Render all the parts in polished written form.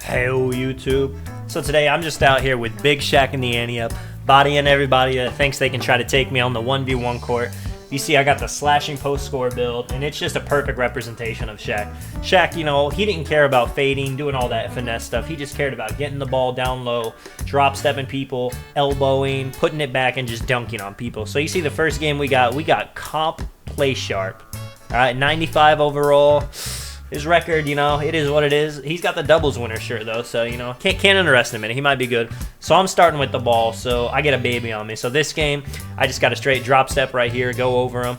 Hey YouTube. So today I'm just out here with Big SHAQ and the Ante up, bodying everybody that thinks they can try to take me on the 1v1 court. You see I got the slashing post score build, and it's just a perfect representation of SHAQ. SHAQ, you know, he didn't care about fading, doing all that finesse stuff. He just cared about getting the ball down low, drop stepping people, elbowing, putting it back, and just dunking on people. So you see the first game we got comp play sharp. All right, 95 overall. His record, you know, it is what it is. He's got the doubles winner shirt, though, so, you know, can't underestimate it. He might be good. So I'm starting with the ball, so I get a baby on me. So this game, I just got a straight drop step right here, go over him.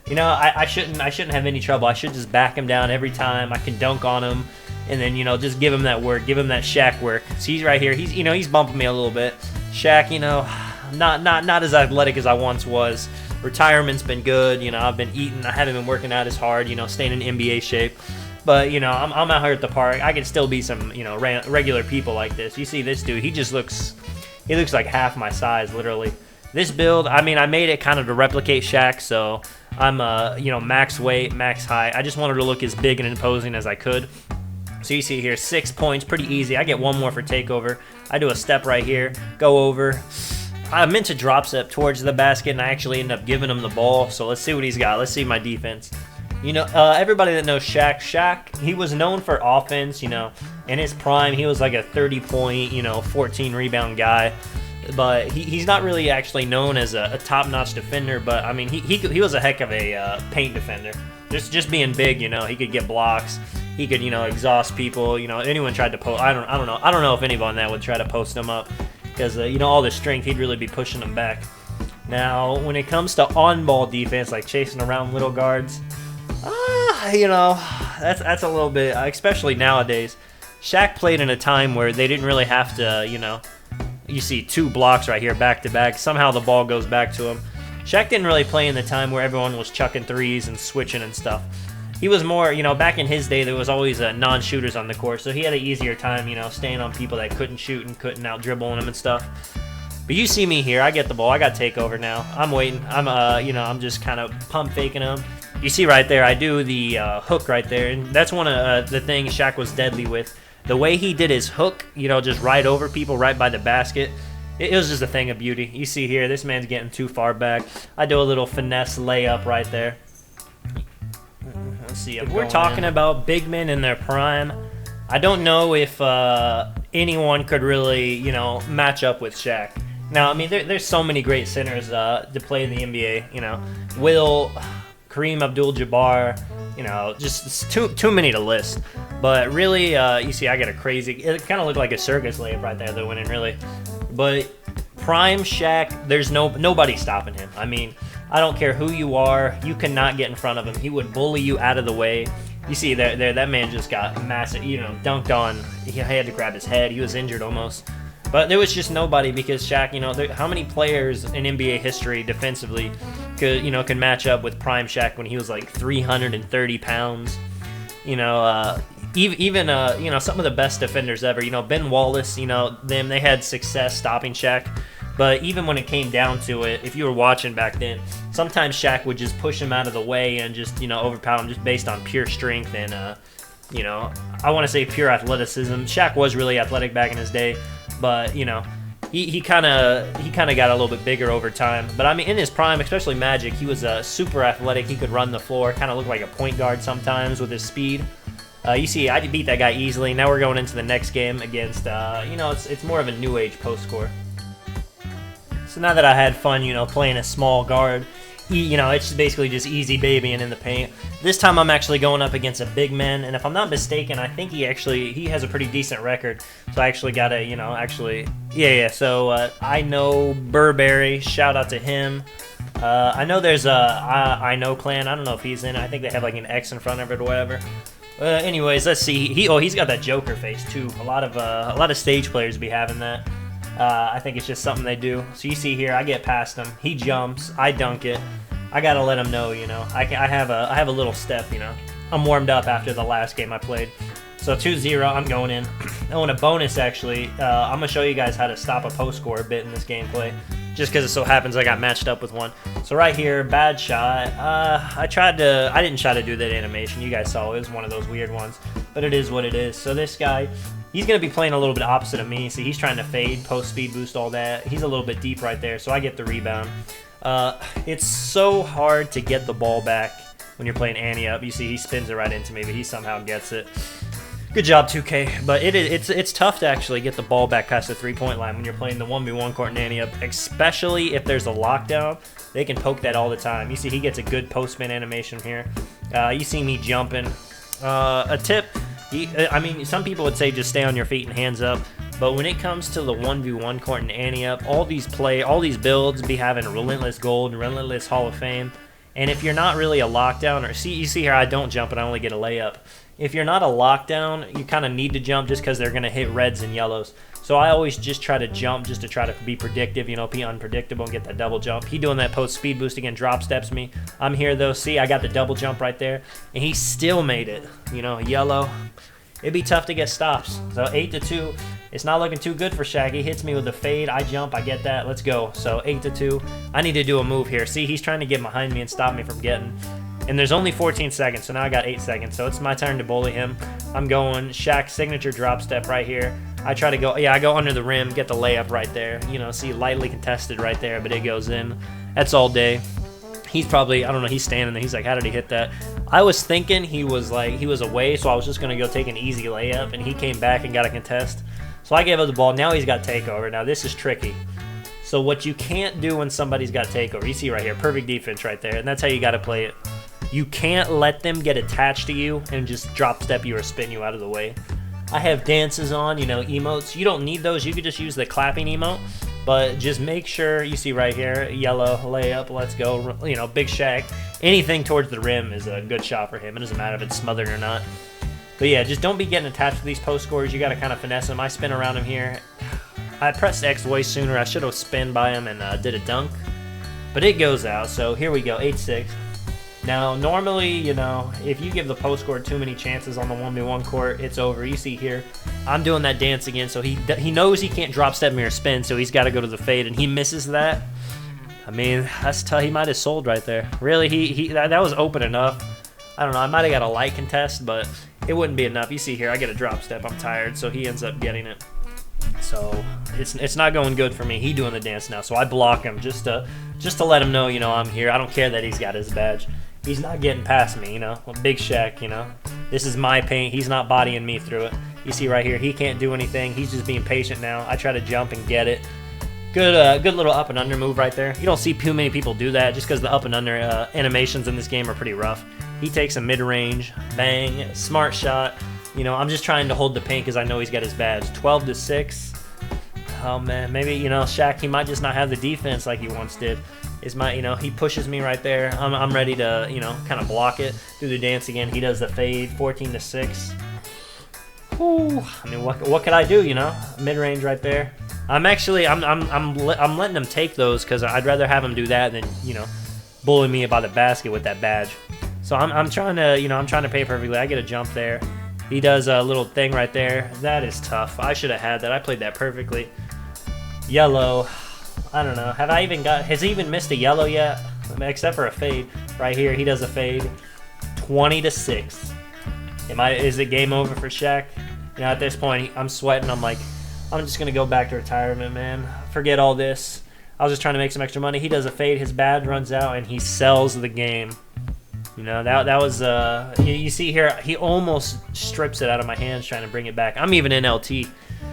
You know, I shouldn't have any trouble. I should just back him down every time. I can dunk on him, and then, you know, just give him that work, give him that SHAQ work. So he's right here. He's bumping me a little bit. SHAQ, you know, not as athletic as I once was. Retirement's been good. You know, I've been eating. I haven't been working out as hard. You know, staying in NBA shape. But, you know, I'm out here at the park. I can still be some, you know, regular people like this. You see this dude, he looks like half my size, literally. This build, I mean, I made it kind of to replicate SHAQ, so I'm, you know, max weight, max height. I just wanted to look as big and imposing as I could. So you see here, 6 points, pretty easy. I get one more for takeover. I do a step right here, go over. I meant to drop step towards the basket, and I actually end up giving him the ball. So let's see what he's got. Let's see my defense. You know, everybody that knows SHAQ, he was known for offense, you know. In his prime, he was like a 30-point, you know, 14-rebound guy. But he's not really actually known as a top-notch defender. But, I mean, he was a heck of a paint defender. Just being big, you know, he could get blocks. He could, you know, exhaust people. You know, anyone tried to post. I don't know if anyone that would try to post him up. Because, you know, all the strength, he'd really be pushing them back. Now, when it comes to on-ball defense, like chasing around little guards, you know, that's a little bit, especially nowadays. SHAQ played in a time where they didn't really have to, you know, you see 2 blocks right here back to back. Somehow the ball goes back to him. SHAQ didn't really play in the time where everyone was chucking threes and switching and stuff. He was more, you know, back in his day, there was always non-shooters on the court, so he had an easier time, you know, staying on people that couldn't shoot and couldn't out-dribbling them and stuff. But you see me here, I get the ball, I got takeover now. I'm waiting, you know, I'm just kind of pump faking him. You see right there, I do the hook right there, and that's one of the things SHAQ was deadly with. The way he did his hook, you know, just right over people, right by the basket, it was just a thing of beauty. You see here, this man's getting too far back. I do a little finesse layup right there. Let's see, if we're talking about big men in their prime, I don't know if anyone could really, you know, match up with SHAQ. Now, I mean, there's so many great centers to play in the NBA, you know. Kareem Abdul-Jabbar, you know, just too many to list. But really, you see, I got a crazy. It kind of looked like a circus layup right there, the winning, really. But prime SHAQ, there's nobody stopping him. I mean, I don't care who you are, you cannot get in front of him. He would bully you out of the way. You see, there, that man just got massive, you know, dunked on. He had to grab his head. He was injured almost. But there was just nobody because SHAQ, you know, how many players in NBA history defensively can match up with prime SHAQ when he was like 330 pounds? You know, even you know, some of the best defenders ever. You know, Ben Wallace, you know, they had success stopping SHAQ. But even when it came down to it, if you were watching back then, sometimes SHAQ would just push him out of the way and just, you know, overpower him just based on pure strength and, you know, I want to say pure athleticism. SHAQ was really athletic back in his day, but, you know, he kind of got a little bit bigger over time. But, I mean, in his prime, especially Magic, he was super athletic. He could run the floor, kind of looked like a point guard sometimes with his speed. You see, I beat that guy easily. Now we're going into the next game against, you know, it's more of a new age post score. So now that I had fun, you know, playing a small guard, you know, it's basically just easy babying in the paint. This time I'm actually going up against a big man, and if I'm not mistaken, I think he has a pretty decent record. So I actually got to, you know, yeah. So I know Burberry, shout out to him. I know there's I know clan. I don't know if he's in it. I think they have like an X in front of it or whatever. Anyways, let's see. He's got that Joker face too. A lot of stage players be having that. I think it's just something they do. So you see here, I get past him. He jumps. I dunk it. I gotta let him know, you know. I have a little step, you know. I'm warmed up after the last game I played. So 2-0, I'm going in. Oh, and a bonus, actually. I'm gonna show you guys how to stop a post score a bit in this gameplay. Just because it so happens I got matched up with one. So right here, bad shot. I didn't try to do that animation. You guys saw it was one of those weird ones. But it is what it is. So this guy, He's going to be playing a little bit opposite of me. See, he's trying to fade, post speed boost, all that. He's a little bit deep right there, so I get the rebound. It's so hard to get the ball back when you're playing ante up. You see, he spins it right into me, but he somehow gets it. Good job, 2K. But it's tough to actually get the ball back past the three-point line when you're playing the 1v1 court in ante up, especially if there's a lockdown. They can poke that all the time. You see, he gets a good post-spin animation here. You see me jumping. A tip, I mean, some people would say just stay on your feet and hands up. But when it comes to the 1v1 court and ante up, all these builds be having Relentless Gold and Relentless Hall of Fame. And if you're not really a lockdown, or you see here, I don't jump and I only get a layup. If you're not a lockdown, you kind of need to jump just because they're going to hit reds and yellows. So I always just try to jump just to try to be predictive, you know, be unpredictable and get that double jump. He doing that post speed boost again, drop steps me. I'm here though. See, I got the double jump right there, and he still made it. You know, yellow. It'd be tough to get stops. So 8-2. It's not looking too good for SHAQ. He hits me with the fade. I jump. I get that. Let's go. So 8-2. I need to do a move here. See, he's trying to get behind me and stop me from getting. And there's only 14 seconds, so now I got 8 seconds. So it's my turn to bully him. I'm going SHAQ signature drop step right here. I try to go, I go under the rim, get the layup right there. You know, see, lightly contested right there, but it goes in. That's all day. He's probably, I don't know, he's standing there. He's like, how did he hit that? I was thinking he was away, so I was just going to go take an easy layup, and he came back and got a contest. So I gave up the ball. Now he's got takeover. Now this is tricky. So what you can't do when somebody's got takeover, you see right here, perfect defense right there, and that's how you got to play it. You can't let them get attached to you and just drop step you or spin you out of the way. I have dances on, you know, emotes. You don't need those. You could just use the clapping emote, but just make sure, you see right here, yellow, layup, let's go, you know, big SHAQ. Anything towards the rim is a good shot for him. It doesn't matter if it's smothered or not. But yeah, just don't be getting attached to these post scores. You got to kind of finesse them. I spin around him here. I pressed X way sooner. I should have spun by him and did a dunk, but it goes out. So here we go, 8-6. Now, normally, you know, if you give the post score too many chances on the 1v1 court, it's over. You see here, I'm doing that dance again, so he knows he can't drop step me or spin, so he's got to go to the fade, and he misses that. I mean, that's tough. He might have sold right there. Really, that was open enough. I don't know. I might have got a light contest, but it wouldn't be enough. You see here, I get a drop step. I'm tired, so he ends up getting it. So it's not going good for me. He doing the dance now, so I block him just to let him know, you know, I'm here. I don't care that he's got his badge. He's not getting past me, you know. Well, big SHAQ, you know. This is my paint. He's not bodying me through it. You see right here, he can't do anything. He's just being patient now. I try to jump and get it. Good little up and under move right there. You don't see too many people do that just because the up and under animations in this game are pretty rough. He takes a mid-range, bang, smart shot. You know, I'm just trying to hold the paint because I know he's got his badge. 12-6. Oh man, maybe, you know, SHAQ, he might just not have the defense like he once did. You know, he pushes me right there. I'm ready to, you know, kind of block it. Do the dance again. He does the fade. 14-6. Whew. I mean, what could I do? You know, mid range right there. I'm letting him take those because I'd rather have him do that than, you know, bully me by the basket with that badge. So I'm trying to, you know, I'm trying to pay perfectly. I get a jump there. He does a little thing right there. That is tough. I should have had that. I played that perfectly. Yellow. I don't know. Has he even missed a yellow yet? Except for a fade. Right here, he does a fade. 20-6. Is it game over for SHAQ? You know, at this point, I'm sweating. I'm like, I'm just going to go back to retirement, man. Forget all this. I was just trying to make some extra money. He does a fade. His badge runs out, and he sells the game. You know, that was, you see here, he almost strips it out of my hands trying to bring it back. I'm even in LT.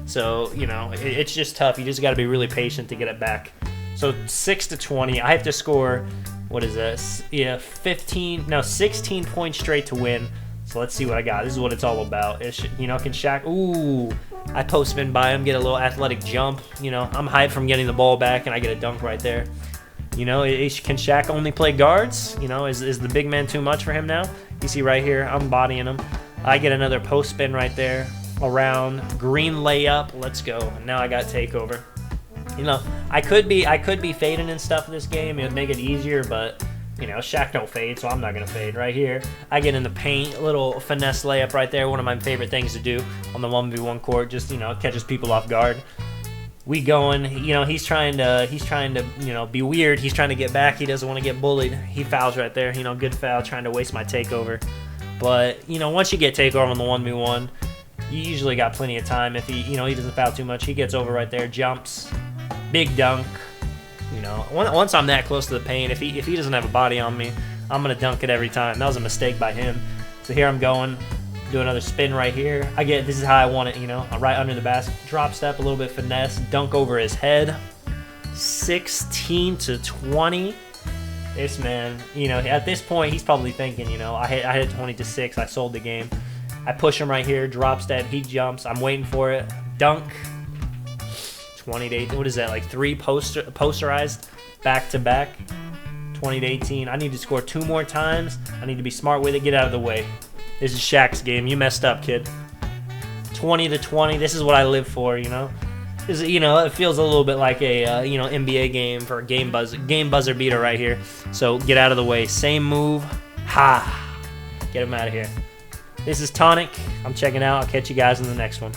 So, you know, it's just tough. You just got to be really patient to get it back. So 6-20. I have to score, what is this? Yeah, 16 points straight to win. So let's see what I got. This is what it's all about. You know, can SHAQ, ooh, I post spin by him, get a little athletic jump. You know, I'm hyped from getting the ball back, and I get a dunk right there. You know, can SHAQ only play guards? You know, is the big man too much for him now? You see right here, I'm bodying him. I get another post spin right there. Around, green layup, let's go. Now I got takeover. You know, I could be fading and stuff in this game. It would make it easier, but you know, SHAQ don't fade, so I'm not gonna fade. Right here, I get in the paint, a little finesse layup right there. One of my favorite things to do on the 1v1 court, just, you know, catches people off guard. We going, you know, he's trying to, you know, be weird. He's trying to get back. He doesn't want to get bullied. He fouls right there. You know, good foul, trying to waste my takeover. But you know, once you get takeover on the 1v1. You usually got plenty of time. If he, he doesn't foul too much, he gets over right there, jumps, big dunk. Once I'm that close to the paint, if he doesn't have a body on me, I'm gonna dunk it every time. That was a mistake by him. So here I'm going, do another spin right here. This is how I want it, I'm right under the basket, drop step, a little bit finesse, dunk over his head. 16-20. This man, at this point, he's probably thinking, I hit 20-6, I sold the game. I push him right here, drop step, he jumps, I'm waiting for it, dunk. 20-18, what is that, like 3 posterized back-to-back, 20-18. I need to score 2 more times. I need to be smart with it, get out of the way. This is Shaq's game. You messed up, kid. 20-20, this is what I live for, It feels a little bit like a, NBA game for a game buzzer beater right here. So get out of the way. Same move. Ha! Get him out of here. This is Tonic. I'm checking out. I'll catch you guys in the next one.